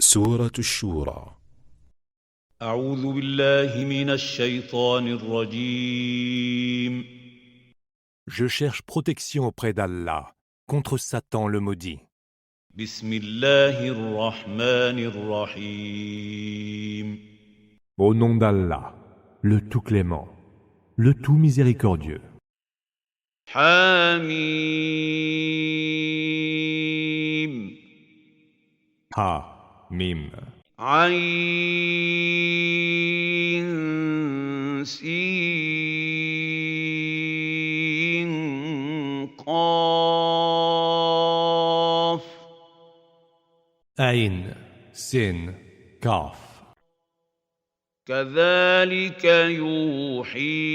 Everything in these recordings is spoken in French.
سورة الشورى. أعوذ بالله من الشيطان الرجيم. Je cherche protection auprès d'Allah contre Satan le maudit. بسم الله الرحمن الرحيم. Au nom d'Allah, le tout clément, le tout miséricordieux. حميم Ha, Mim, عين سين قاف Ain, Sin, Kaf. كذلك يوحي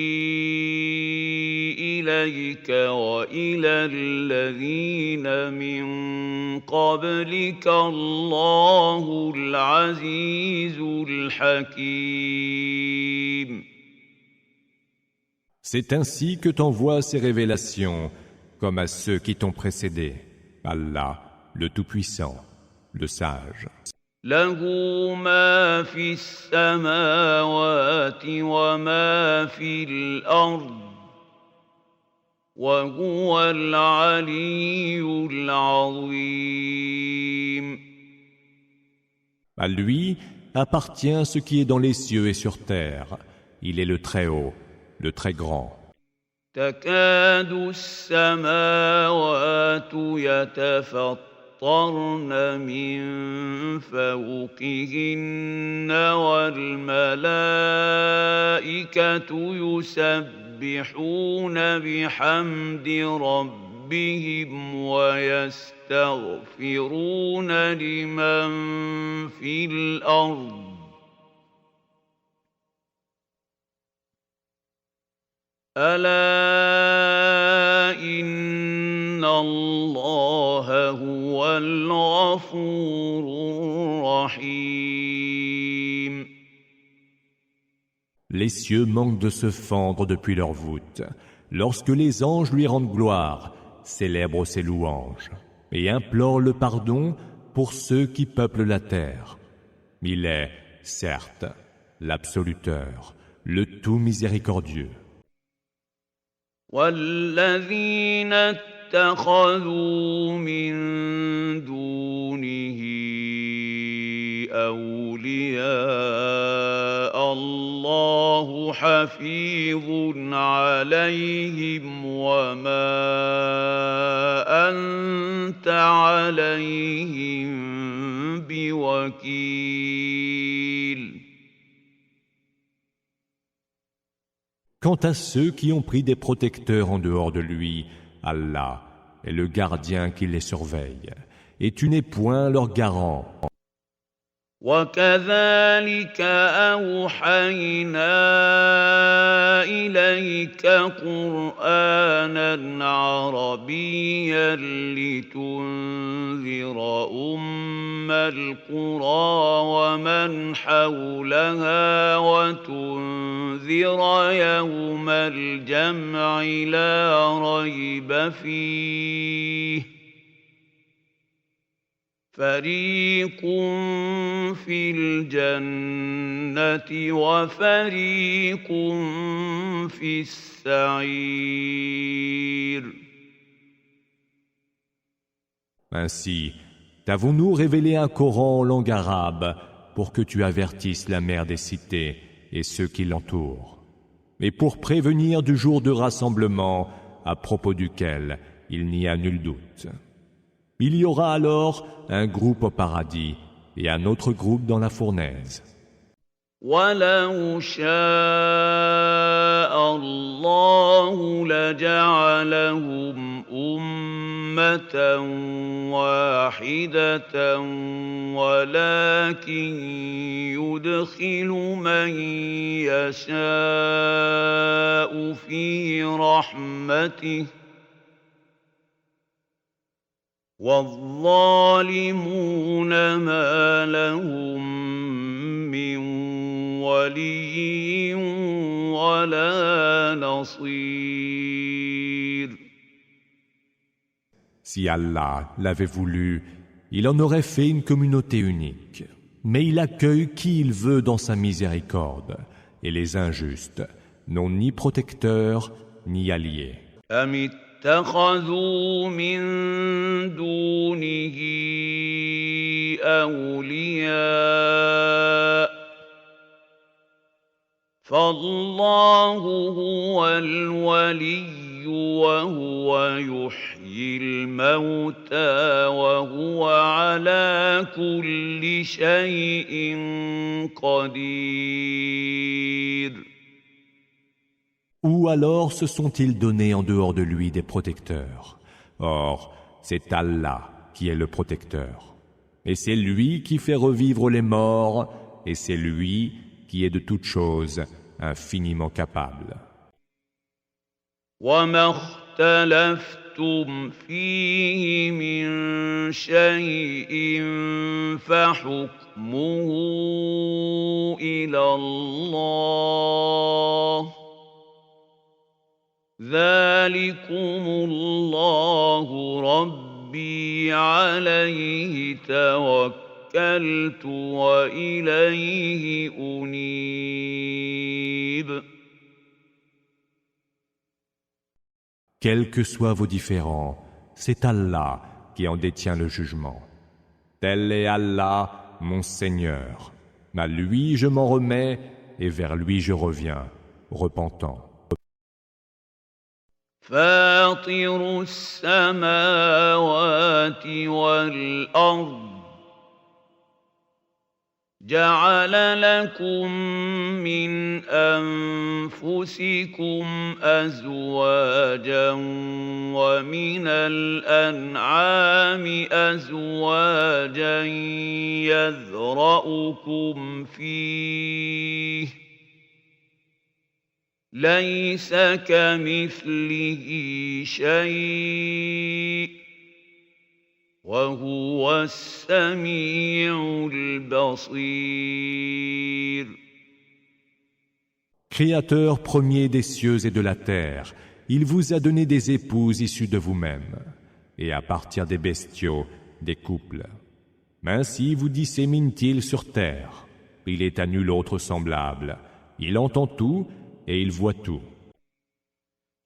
إليك وإلى الذين من قبلك الله العزيز الحكيم. C'est ainsi que t'envoie ces révélations, comme à ceux qui t'ont précédé. Allah, le Tout-Puissant, le Sage. له ما في السماوات وما في الأرض وهو العلي العظيم. À lui appartient ce qui est dans les cieux et sur terre. Il est le Très-Haut, le Très Grand. تكاد السماوات يتفطرن من فوقهن والملائكة يسبحون بحمد ربهم ويستغفرون لمن في الأرض ألا إن الله هو الغفور الرحيم. Les cieux manquent de se fendre depuis leur voûte, lorsque les anges lui rendent gloire, célèbrent ses louanges, et implorent le pardon pour ceux qui peuplent la terre. Il est, certes, l'absoluteur, le tout miséricordieux. والذين اتخذوا من دونه أولياء الله حفيظ عليهم وما أنت عليهم بوكيل. Quant à ceux qui ont pris des protecteurs en dehors de lui, Allah est le gardien qui les surveille, et tu n'es point leur garant. وكذلك أوحينا إليك قرآنا عربيا لتنذر أم القرى ومن حولها وتنذر يوم الجمع لا ريب فيه فريق في الجنة وفريق في السعير. Ainsi, t'avons-nous révélé un Coran en langue arabe pour que tu avertisses la mère des cités et ceux qui l'entourent, et pour prévenir du jour de rassemblement à propos duquel il n'y a nul doute. Il y aura alors un groupe au paradis et un autre groupe dans la fournaise. وَلَوْ شَاءَ اللَّهُ لَجَعَلَهُمْ أُمَّةً وَاحِدَةً وَلَكِن يُدْخِلُ مَن يَشَاءُ فِي رَحْمَتِهِ وَالظَّالِمُونَ مَا لَهُم مِّن وَلِيٍّ وَلَا نَصِيرٍ. Si Allah l'avait voulu, il en aurait fait une communauté unique. mais il accueille qui il veut dans sa miséricorde, et les injustes n'ont ni protecteur ni allié. أم اتخذوا من دونه أولياء فالله هو الولي وهو يحيي الموتى وهو على كل شيء قدير. Ou alors se sont-ils donnés en dehors de lui des protecteurs? Or, c'est Allah qui est le protecteur. Et c'est lui qui fait revivre les morts, et c'est lui qui est de toutes choses infiniment capable. وما اختلفتم فيه من شيء فحكمه إلى الله ذلكم الله ربي عليه توكلت وإليه أنيب. Quels que soient vos différends, c'est Allah qui en détient le jugement. Tel est Allah, mon Seigneur. À lui je m'en remets et vers lui je reviens, repentant. فاطر السماوات والأرض جعل لكم من أنفسكم أزواجا ومن الأنعام أزواجا يذرأكم فيه ليس كمثله شيء وهو السميع البصير. Créateur premier des cieux et de la terre, il vous a donné des épouses issues de vous-même, et à partir des bestiaux, des couples. Ainsi vous dissémine-t-il sur terre. Il est à nul autre semblable. Il entend tout et il voit tout.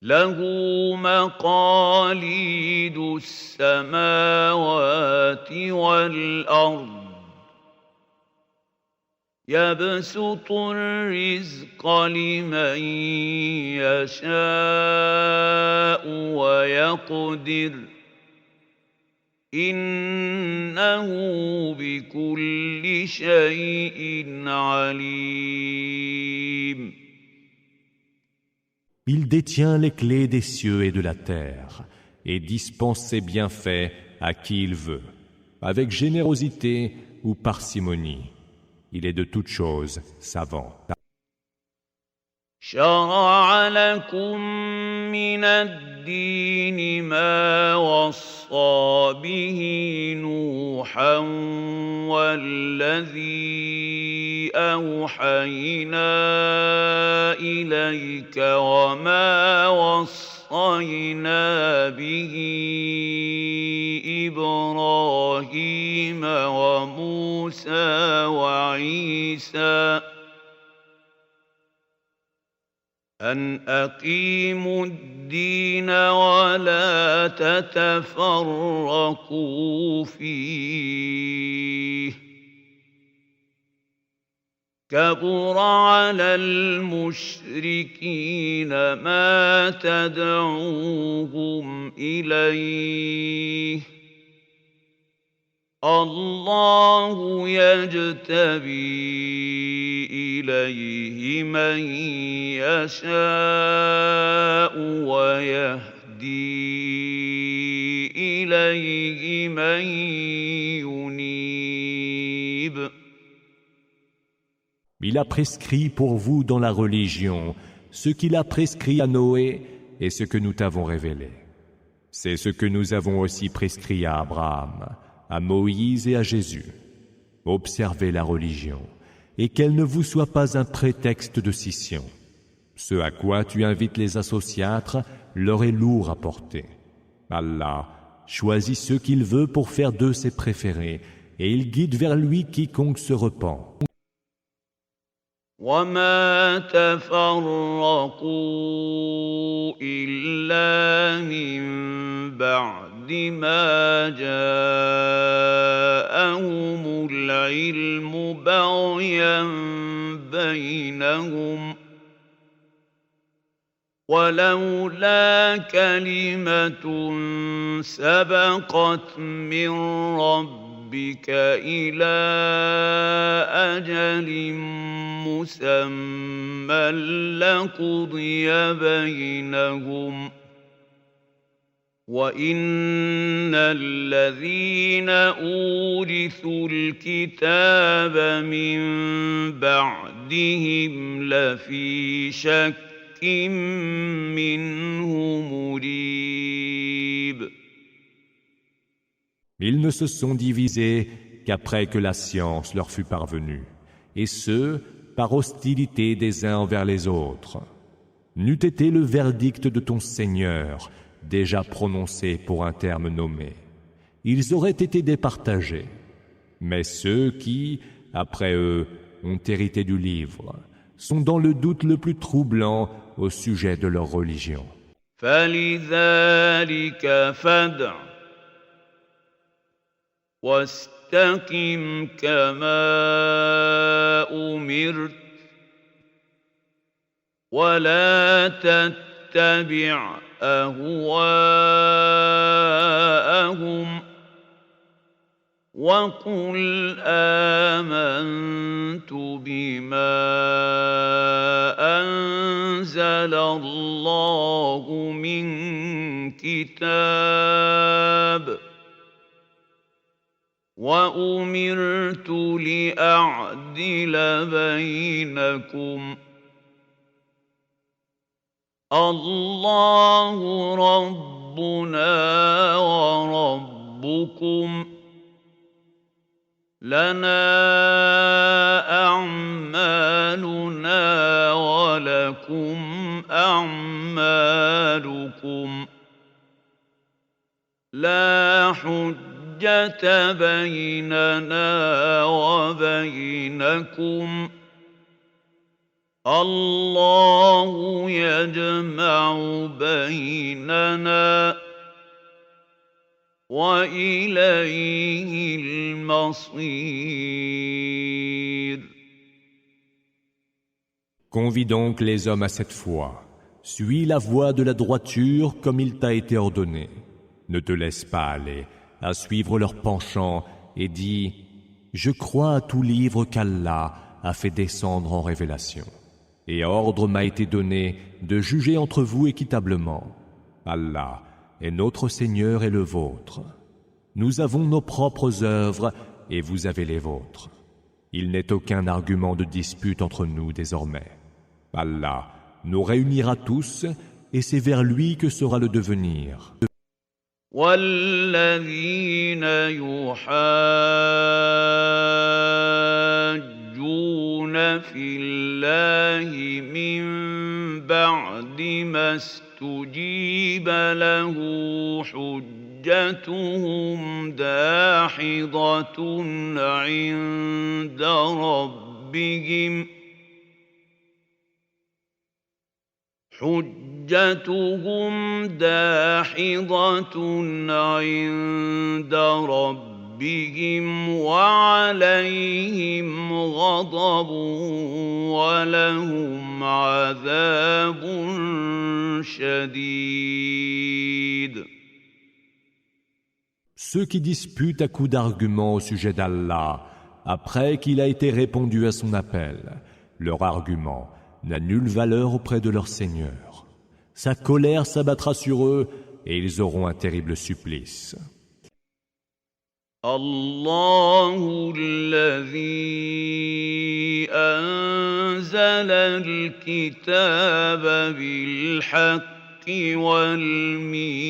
له مقاليد السماوات والأرض يبسط الرزق لمن يشاء ويقدر إنه بكل شيء عليم. Il détient les clés des cieux et de la terre et dispense ses bienfaits à qui il veut, avec générosité ou parcimonie. Il est de toutes choses savant. شرع لكم من الدين ما وصى به نوحا والذي أوحينا إليك وما وصينا به إبراهيم وموسى وعيسى أن أقيموا الدين ولا تتفرقوا فيه كبر على المشركين ما تدعوهم إليه الله يجتبي إليه من يشاء ويهدي إليه من ينيب. Il a prescrit pour vous dans la religion ce qu'il a prescrit à Noé et ce que nous t'avons révélé. C'est ce que nous avons aussi prescrit à Abraham, à Moïse et à Jésus. Observez la religion et qu'elle ne vous soit pas un prétexte de scission. Ce à quoi tu invites les associatres leur est lourd à porter. Allah choisit ceux qu'il veut pour faire d'eux ses préférés et il guide vers lui quiconque se repent. وما تفرقوا إلا من بعد ما جاءهم العلم بغيا بينهم ولولا كلمة سبقت من ربك إلى أجل مسمى لقضي بينهم وإن الذين أورثوا الكتاب من بعدهم لفي شك منه مريب. Ils ne se sont divisés qu'après que la science leur fut parvenue, et ce, par hostilité des uns envers les autres. N'eût été le verdict de ton Seigneur déjà prononcé pour un terme nommé, ils auraient été départagés. Mais ceux qui, après eux, ont hérité du livre, sont dans le doute le plus troublant au sujet de leur religion. فلذلك فادع واستقم كما أمرت ولا تتبع أهواءهم وقل آمنت بما أنزل الله من كتاب وأمرت لأعدل بينكم الله ربنا وربكم لنا أعمالنا ولكم أعمالكم لا حجة بيننا وبينكم الله يجمع بيننا وإليه المصير. Convie donc les hommes à cette foi. Suis la voie de la droiture comme il t'a été ordonné. Ne te laisse pas aller à suivre leurs penchants et dis « Je crois à tout livre qu'Allah a fait descendre en révélation. Et ordre m'a été donné de juger entre vous équitablement. Allah est notre Seigneur et le vôtre. Nous avons nos propres œuvres et vous avez les vôtres. Il n'est aucun argument de dispute entre nous désormais. Allah nous réunira tous et c'est vers lui que sera le devenir. والذين يحاجون في الله من بعد ما استجيب له حجتهم داحضة عند ربهم عند ربهم وعليهم غضب ولهم عذاب شديد. Ceux qui disputent à coups d'arguments au sujet d'Allah, après qu'il a été répondu à son appel, leur argument n'a nulle valeur auprès de leur Seigneur. Sa colère s'abattra sur eux et ils auront un terrible supplice. الله الذي أنزل الكتاب بالحق والميزان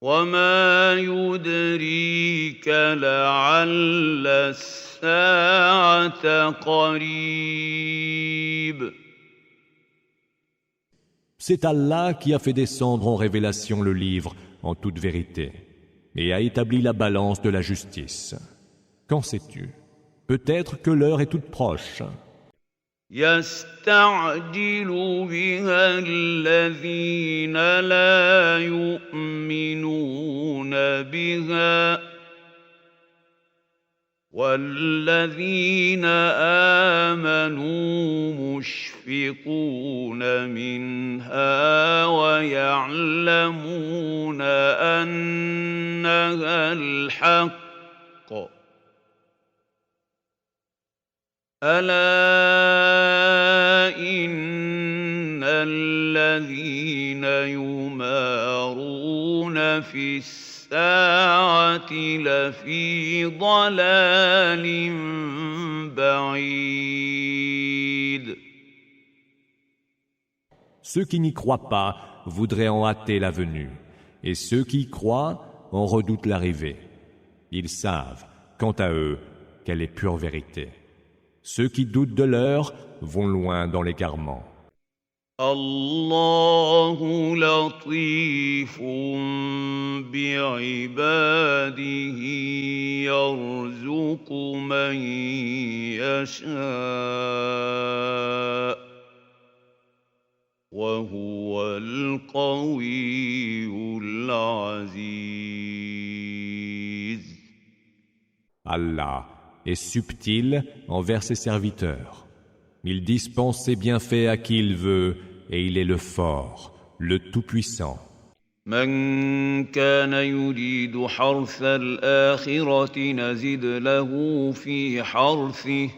وما يدريك لعل الساعة قريب. C'est Allah qui a fait descendre en révélation le livre en toute vérité, et a établi la balance de la justice. Qu'en sais-tu? Peut-être que l'heure est toute proche. يستعجل بها الذين لا يؤمنون بها والذين آمنوا مشفقون منها ويعلمون أنها الحق ألا إن الذين يمارون في الساعة لفي ضلال بعيد. Ceux qui n'y croient pas voudraient en hâter la venue, et ceux qui y croient en redoutent l'arrivée. Ils savent, quant à eux, qu'elle est pure vérité. Ceux qui doutent de l'heure vont loin dans l'égarement. الله لطيف بعباده يرزق من يشاء وهو القوي العزيز. Allah est subtil envers ses serviteurs. Il dispense ses bienfaits à qui il veut, et il est le fort, le tout-puissant. من كان يريد حرث الآخرة نزد له في حرثه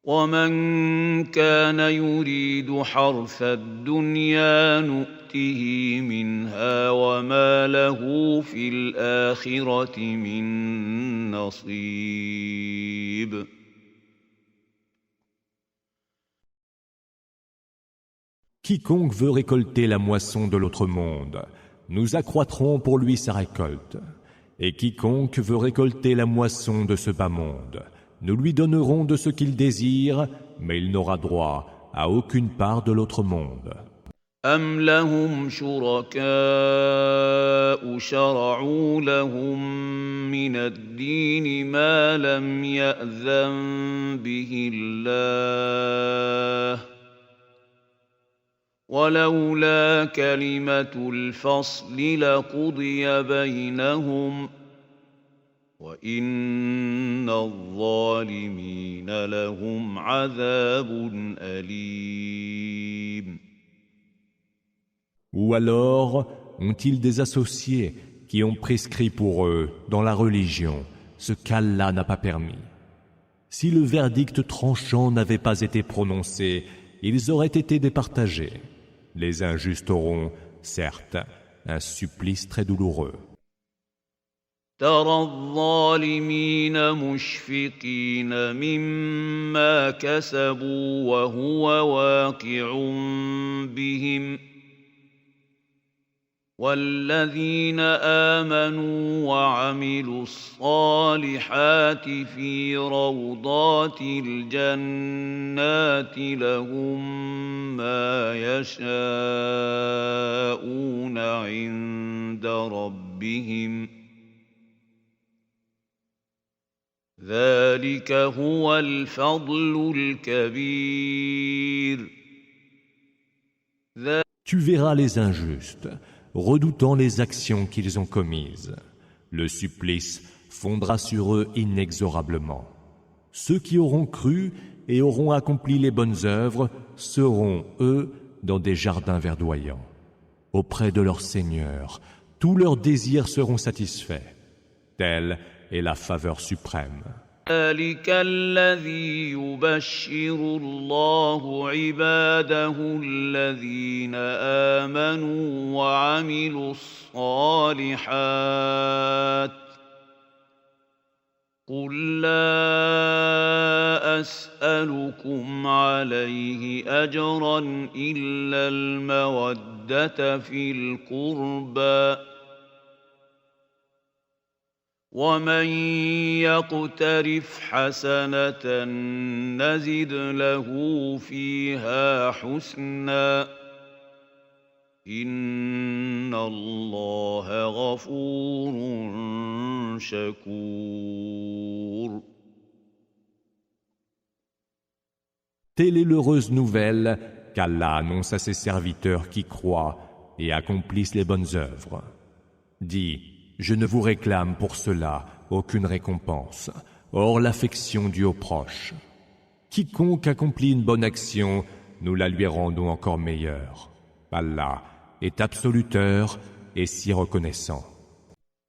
ومن كان يريد حرث الدنيا نؤته منها وما له في الآخرة من نصيب. Quiconque veut récolter la moisson de l'autre monde, nous accroîtrons pour lui sa récolte. Et quiconque veut récolter la moisson de ce bas monde, nous lui donnerons de ce qu'il désire, mais il n'aura droit à aucune part de l'autre monde. أم لهم شركاء شرعوا لهم من الدين ما لم يأذن به الله ولولا كلمة الفصل لقضي بينهم وإن الظالمين لهم عذاب أليم. Ou alors ont-ils des associés qui ont prescrit pour eux dans la religion ce qu'Allah n'a pas permis? Si le verdict tranchant n'avait pas été prononcé, ils auraient été départagés. Les injustes auront, certes, un supplice très douloureux. ترى الظالمين مشفقين مما كسبوا وهو واقع بهم والذين آمنوا وعملوا الصالحات في روضات الجنات لهم ما يشاءون عند ربهم ذلك هو الفضل الكبير. Tu verras les injustes redoutant les actions qu'ils ont commises. Le supplice fondra sur eux inexorablement. Ceux qui auront cru et auront accompli les bonnes œuvres seront, eux, dans des jardins verdoyants. Auprès de leur Seigneur, tous leurs désirs seront satisfaits. Telle est la faveur suprême. ذلك الذي يبشر الله عباده الذين آمنوا وعملوا الصالحات قل لا أسألكم عليه أجرا إلا المودة في القربى ومن يقترف حسنة نزد له فيها حسنا إن الله غفور شكور. Telle est l'heureuse nouvelle qu'Allah annonce à ses serviteurs qui croient et accomplissent les bonnes œuvres. Dis, je ne vous réclame pour cela aucune récompense, hors l'affection due aux proches. Quiconque accomplit une bonne action, nous la lui rendons encore meilleure. Allah est absoluteur et si reconnaissant.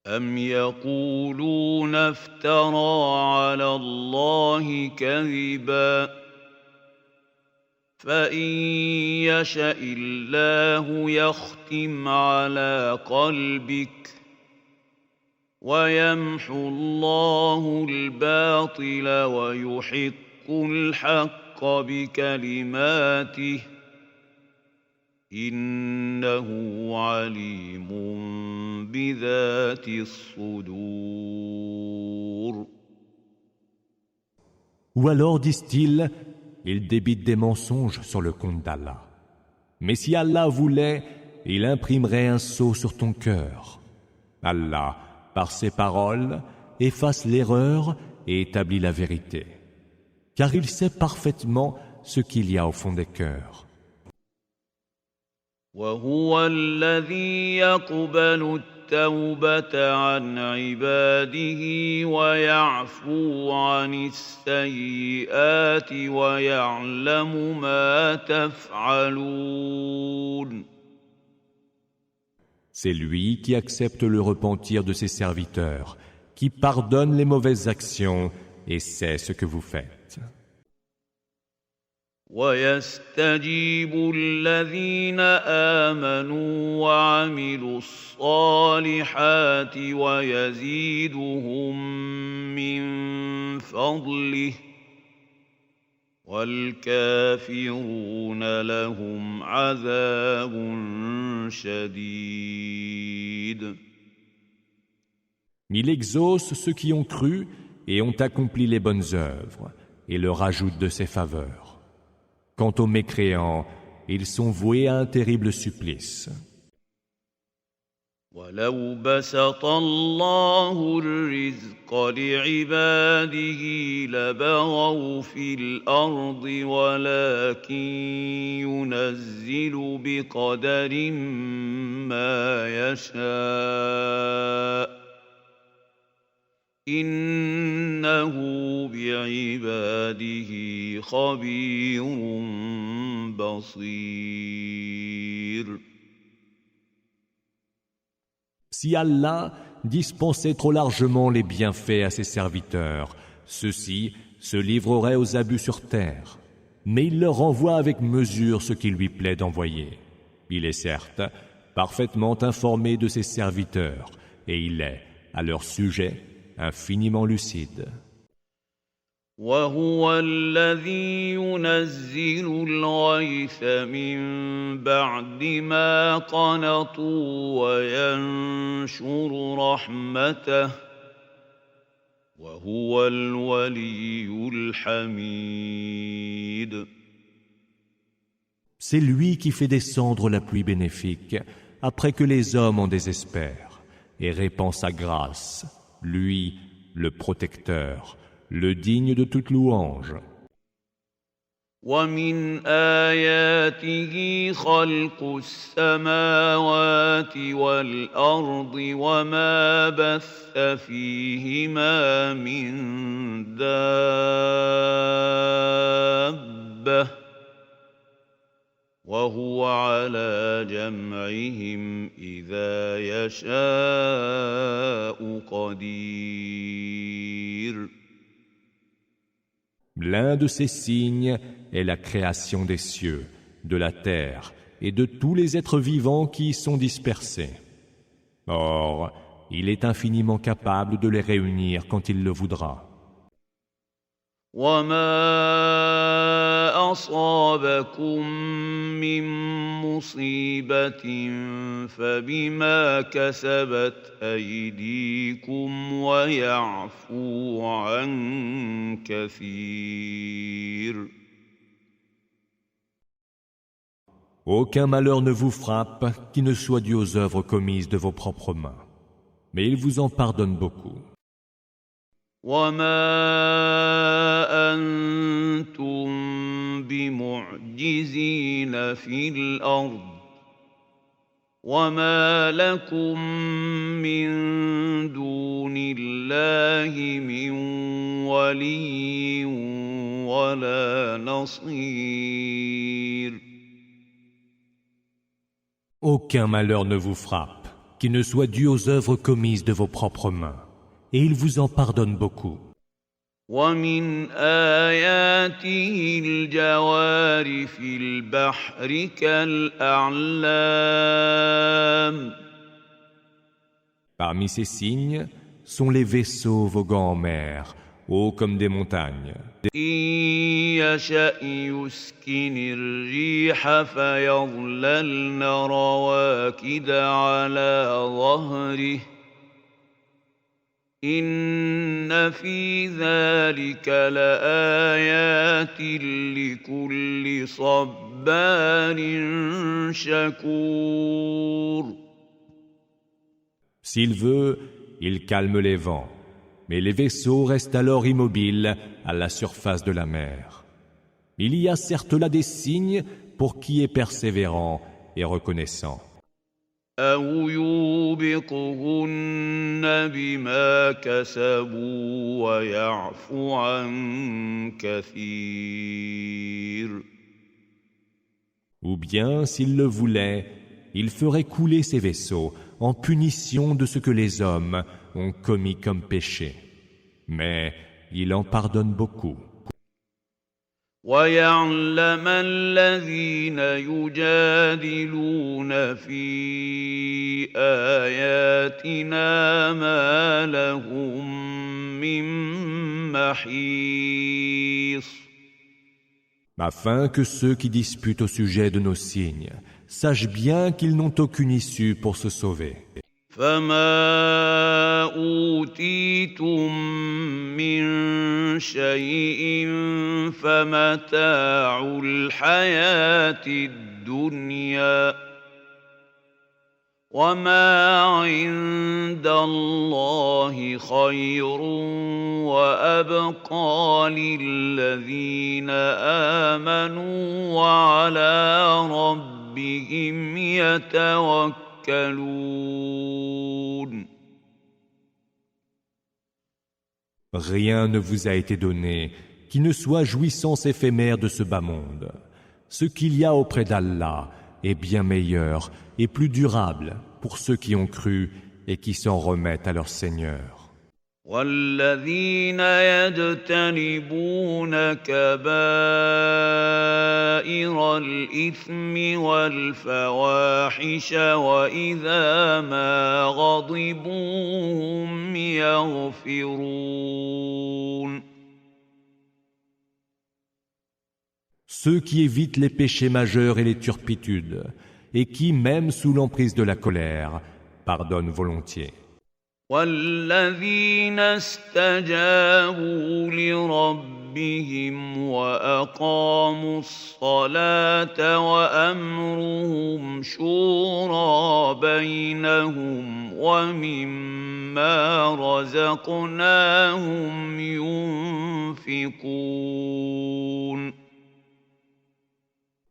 أم يقولون افترى على الله كذبا فإن يشأ الله يختم على قلبك ويمحو الله الباطل ويحق الحق بكلماته إنه عليم بذات الصدور. Ou alors disent-ils, ils débitent des mensonges sur le compte d'Allah. Mais si Allah voulait, il imprimerait un sceau sur ton cœur. Allah, par ses paroles, efface l'erreur et établit la vérité. Car il sait parfaitement ce qu'il y a au fond des cœurs. وهو الذي يقبل التوبة عن عباده ويعفو عن السيئات ويعلم ما تفعلون. C'est lui qui accepte le repentir de ses serviteurs, qui pardonne les mauvaises actions et sait ce que vous faites. ويستجيب الذين آمنوا وعملوا الصالحات ويزيدهم من فضله والكافرون لهم عذاب شديد. Il exauce ceux qui ont cru et ont accompli les bonnes œuvres et leur ajoute de ses faveurs. Quant aux mécréants, ils sont voués à un terrible supplice. ولو بسط الله الرزق لعباده لبغوا في الأرض ولكن ينزل بقدر ما يشاء إنه بعباده خبير بصير. Si Allah dispensait trop largement les bienfaits à ses serviteurs, ceux-ci se livreraient aux abus sur terre. Mais il leur envoie avec mesure ce qu'il lui plaît d'envoyer. Il est certes parfaitement informé de ses serviteurs, et il est, à leur sujet, infiniment lucide. وهو الذي ينزل الغيث من بعد ما قنطوا وينشر رحمته وهو الولي الحميد. C'est lui qui fait descendre la pluie bénéfique après que les hommes en désespèrent et répand sa grâce, lui, le protecteur, le digne de toute louange. ومن آياته خلق السماوات والأرض وما بث فيهما من دابة وهو على جمعهم إذا يشاء قدير. L'un de ces signes est la création des cieux, de la terre et de tous les êtres vivants qui y sont dispersés. Or, il est infiniment capable de les réunir quand il le voudra. وما أصابكم من مصيبة فبما كسبت أيديكم ويعفو عن كثير. Aucun malheur ne vous frappe qui ne soit dû aux œuvres commises de vos propres mains. Mais il vous en pardonne beaucoup. وما أنتم بمعجزين في الأرض وما لكم من دون الله من ولي ولا نصير. Aucun malheur ne vous frappe qui ne soit dû aux œuvres commises de vos propres mains. Et il vous en pardonne beaucoup. ومن آياته الجوار في البحر كالأعلام. Parmi ces signes sont les vaisseaux voguant en mer, hauts comme des montagnes. إن يشأ يسكن الريح فيظللن رواكد على ظهره إن في ذلك لآيات لكل صبار شكور. S'il veut, il calme les vents, mais les vaisseaux restent alors immobiles à la surface de la mer. Il y a certes là des signes pour qui est persévérant et reconnaissant. أو يوبقهن بما كسبوا ويعفو عن كثير. Ou bien, s'il le voulait, il ferait couler ces vaisseaux en punition de ce que les hommes ont commis comme péché. Mais il en pardonne beaucoup. ويعلم الذين يجادلون في آياتنا ما لهم من محيص. Afin que ceux qui disputent au sujet de nos signes sachent bien qu'ils n'ont aucune issue pour se sauver. فما أوتيتم من شيء فمتاع الحياة الدنيا وما عند الله خير وأبقى للذين آمنوا وعلى ربهم يتوكلون. Rien ne vous a été donné qui ne soit jouissance éphémère de ce bas monde. Ce qu'il y a auprès d'Allah est bien meilleur et plus durable pour ceux qui ont cru et qui s'en remettent à leur Seigneur. والذين يجتنبون كبائر الإثم والفواحش وإذا ما غضبوا هم يغفرون. Ceux qui évitent les péchés majeurs et les turpitudes, et qui, même sous l'emprise de la colère, pardonnent volontiers. والذين استجابوا لربهم وأقاموا الصلاة وأمرهم شورى بينهم ومما رزقناهم ينفقون.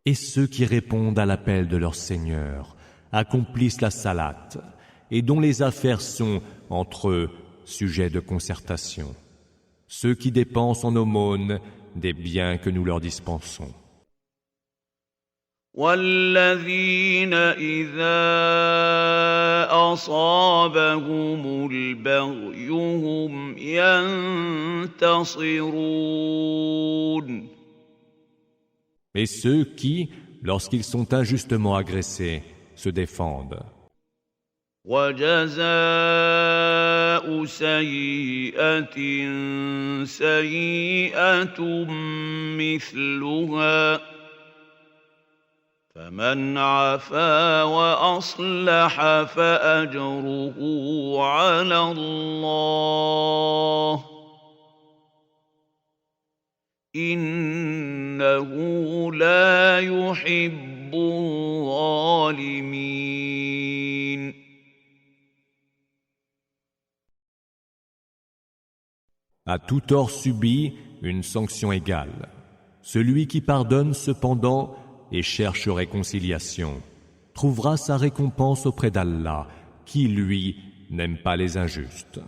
Et ceux qui répondent à l'appel de leur Seigneur, accomplissent la salate, et dont les affaires sont, entre eux, sujets de concertation. Ceux qui dépensent en aumône des biens que nous leur dispensons. والذين إذا أصابهم البغي هم ينتصرون. Et ceux qui, lorsqu'ils sont injustement agressés, se défendent. وجزاء سيئة سيئة مثلها فمن عفا وأصلح فأجره على الله إنه لا يحب الظالمين. À tout tort subi, une sanction égale. Celui qui pardonne cependant et cherche réconciliation trouvera sa récompense auprès d'Allah, qui lui n'aime pas les injustes.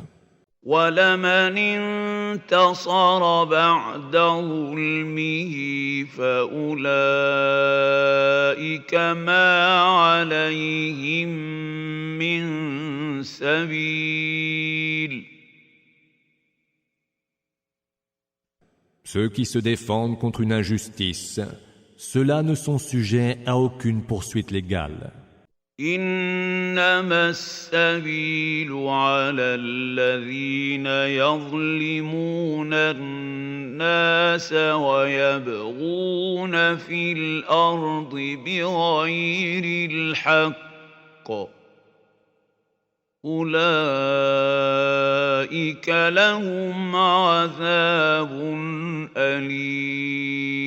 وَلَمَنِ انتَصَرَ بَعْدَ ظُلْمِهِ فَأُولَئِكَ مَا عَلَيْهِمْ مِنْ سَبِيلٍ. Ceux qui se défendent contre une injustice, ceux-là ne sont sujets à aucune poursuite légale. إنما السبيل على الذين يظلمون الناس ويبغون في الأرض بغير الحق أولئك لهم عذاب أليم.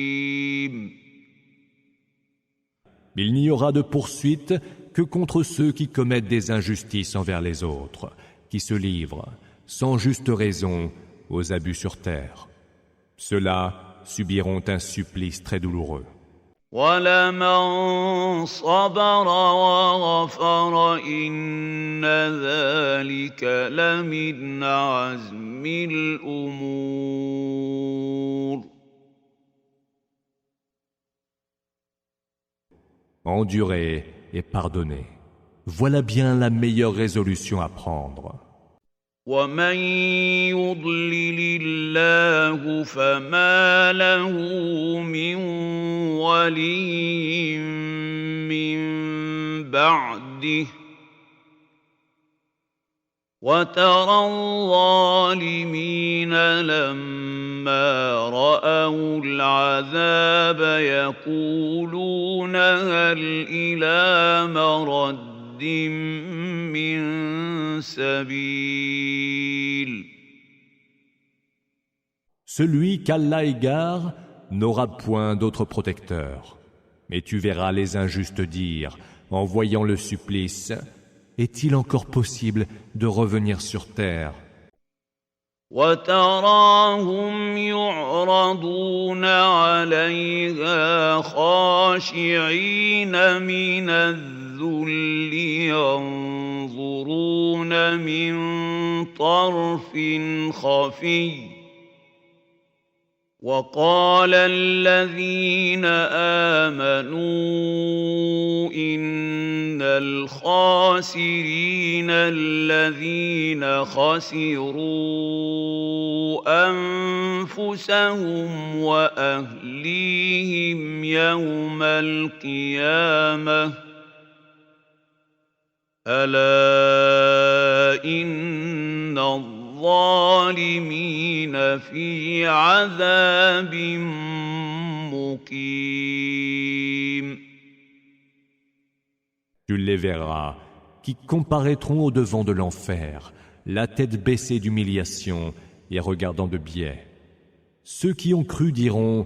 Il n'y aura de poursuite que contre ceux qui commettent des injustices envers les autres, qui se livrent, sans juste raison, aux abus sur terre. Ceux-là subiront un supplice très douloureux. وَلَمَنْ صَبَرَ وَغَفَرَ إِنَّ ذَلِكَ لَمِنْ عَزْمِ الْأُمُورِ. Endurer et pardonner, voilà bien la meilleure résolution à prendre. وَمَنْ يُضْلِلِ اللَّهُ فَمَا لَهُ مِنْ وَلِيٍّ مِّنْ بَعْدِهِ وَتَرَى الظَّالِمِينَ لَمَّا رَأَوُا الْعَذَابَ يَقُولُونَ هَلْ إِلَى مَرَدٍ مِّن سَبِيلٍ. Celui qu'Allah égare n'aura point d'autre protecteur. Mais tu verras les injustes dire, en voyant le supplice, est-il encore possible de revenir sur terre? وَتَرَاهُمْ يُعْرَضُونَ عَلَيْهَا خَاشِعِينَ مِنَ الذُّلِّ يَنظُرُونَ مِن طَرْفٍ خَفِيٍّ وَقَالَ الَّذِينَ آمَنُوا إِنَّ الْخَاسِرِينَ الَّذِينَ خَسِرُوا أَنفُسَهُمْ وَأَهْلِيهِمْ يَوْمَ الْقِيَامَةِ أَلَا إِنَّ الظَّالِمِينَ فِي عَذَابٍ مُقِيمٍ. Tu les verras, qui comparaîtront au devant de l'enfer, la tête baissée d'humiliation et regardant de biais. Ceux qui ont cru diront,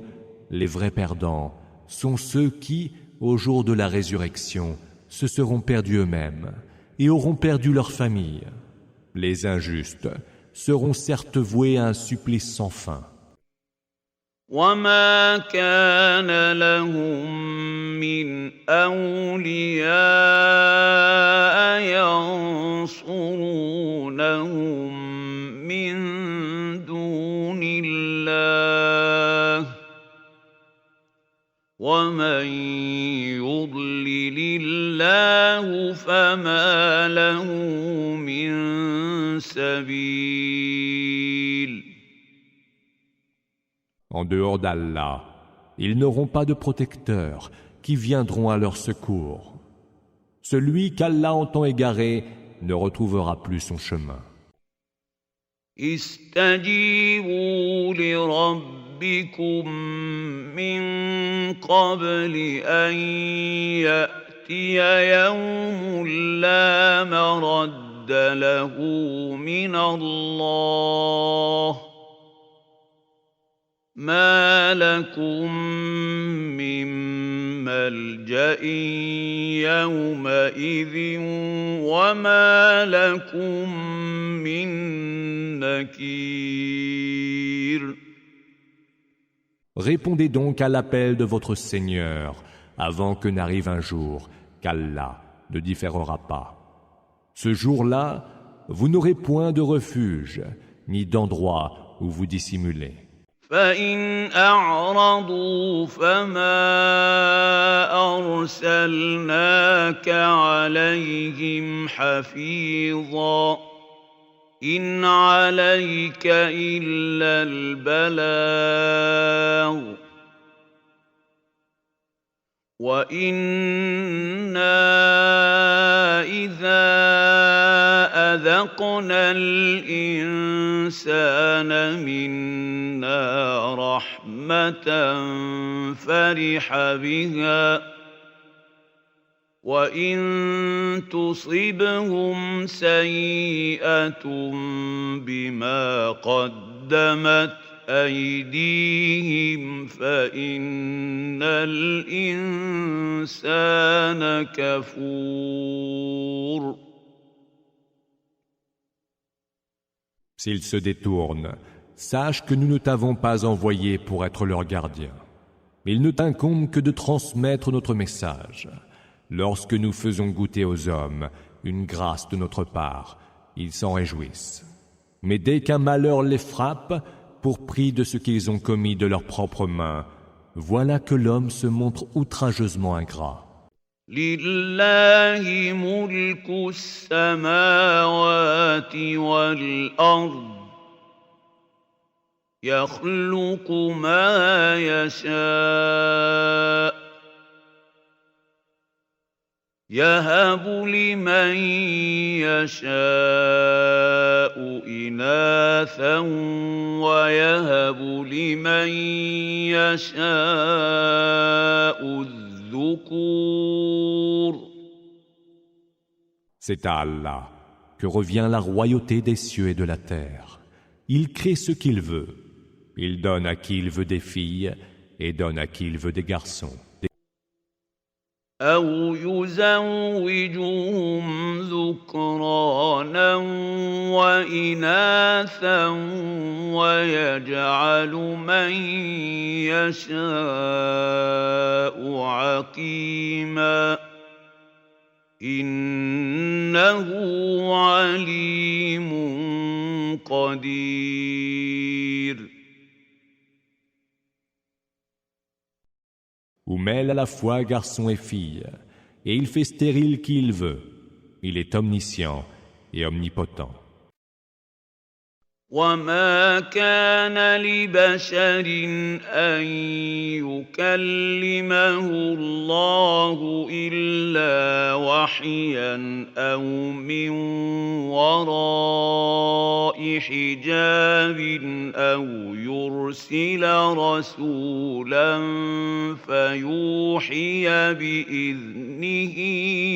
les vrais perdants sont ceux qui, au jour de la résurrection, se seront perdus eux-mêmes et auront perdu leur famille. Les injustes seront certes voués à un supplice sans fin. وَمَا كَانَ لَهُم مِّنْ أَوْلِيَاءَ يَنصُرُونَهُم مِّن دُونِ اللَّهِ وَمَن يُضْلِلِ اللَّهُ فَمَا لَهُ مِن سَبِيلٍ. En dehors d'Allah, ils n'auront pas de protecteurs qui viendront à leur secours. Celui qu'Allah entend égarer ne retrouvera plus son chemin. اسْتَجِيبُوا لِرَبِّكُم مِّن قَبْلِ أَن يَأْتِيَ يَوْمٌ لَّا مَرَدَّ لَهُ مِنَ اللَّهِ ما لكم من ملجأ يومئذ وما لكم من نكير. Répondez donc à l'appel de votre Seigneur avant que n'arrive un jour qu'Allah ne différera pas. Ce jour-là, vous n'aurez point de refuge ni d'endroit où vous dissimuler. فإن أعرضوا فما أرسلناك عليهم حفيظا إن عليك إلا البلاغ وإنا إذا أذقنا الإنسان منا رحمة فرح بها وإن تصبهم سيئة بما قدمت أيديهم فإن الإنسان كفور. S'ils se détournent, sache que nous ne t'avons pas envoyé pour être leur gardien. Il ne t'incombe que de transmettre notre message. Lorsque nous faisons goûter aux hommes une grâce de notre part, ils s'en réjouissent. Mais dès qu'un malheur les frappe, pour prix de ce qu'ils ont commis de leurs propres mains, voilà que l'homme se montre outrageusement ingrat. لله ملك السماوات والأرض يخلق ما يشاء يهب لمن يشاء إناثا ويهب لمن يشاء الذكور. C'est à Allah que revient la royauté des cieux et de la terre. Il crée ce qu'il veut. Il donne à qui il veut des filles et donne à qui il veut des garçons. أو يزوجهم ذكرانا وإناثا ويجعل من يشاء عقيما إنه عليم قدير. Ou mêle à la fois garçon et fille, et il fait stérile qui il veut. Il est omniscient et omnipotent. وما كان لبشر أن يكلمه الله إلا وحيا أو من وراء حجاب أو يرسل رسولا فيوحي بإذنه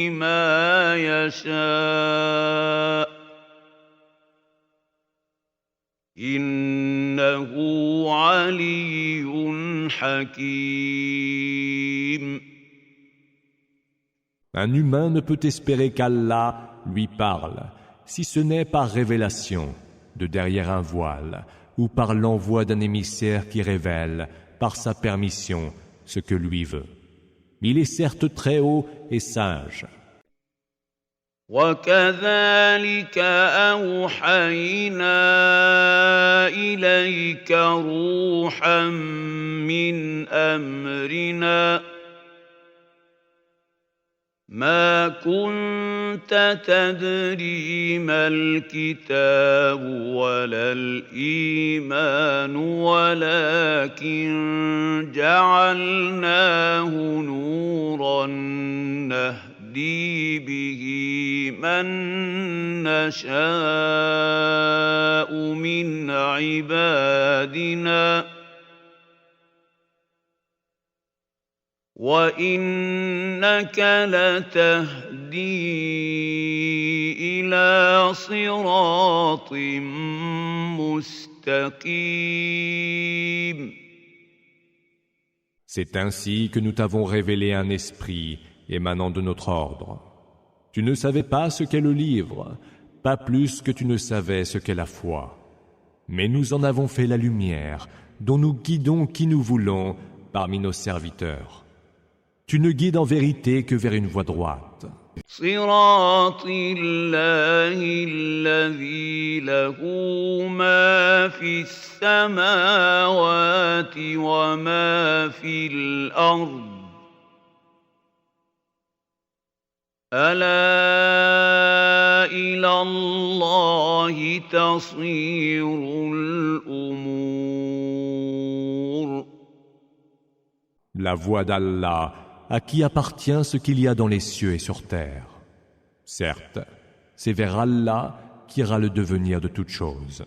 ما يشاء إنه علي حكيم. Un humain ne peut espérer qu'Allah lui parle, si ce n'est par révélation, de derrière un voile, ou par l'envoi d'un émissaire qui révèle, par sa permission, ce que lui veut. Il est certes très haut et sage. وكذلك أوحينا إليك روحا من أمرنا ما كنت تدري ما الكتاب ولا الإيمان ولكن جعلناه نورا نهدي به من نشاء من عبادنا وإنك لتهدي إلى صراط مستقيم. C'est ainsi que nous t'avons révélé un esprit émanant de notre ordre. Tu ne savais pas ce qu'est le livre, pas plus que tu ne savais ce qu'est la foi. Mais nous en avons fait la lumière, dont nous guidons qui nous voulons parmi nos serviteurs. Tu ne guides en vérité que vers une voie droite. صراط الله الذي له ما في السماوات وما في الأرض ألا إلى الله تصير الأمور. La voie d'Allah, à qui appartient ce qu'il y a dans les cieux et sur terre. Certes, c'est vers Allah qu'ira le devenir de toutes choses.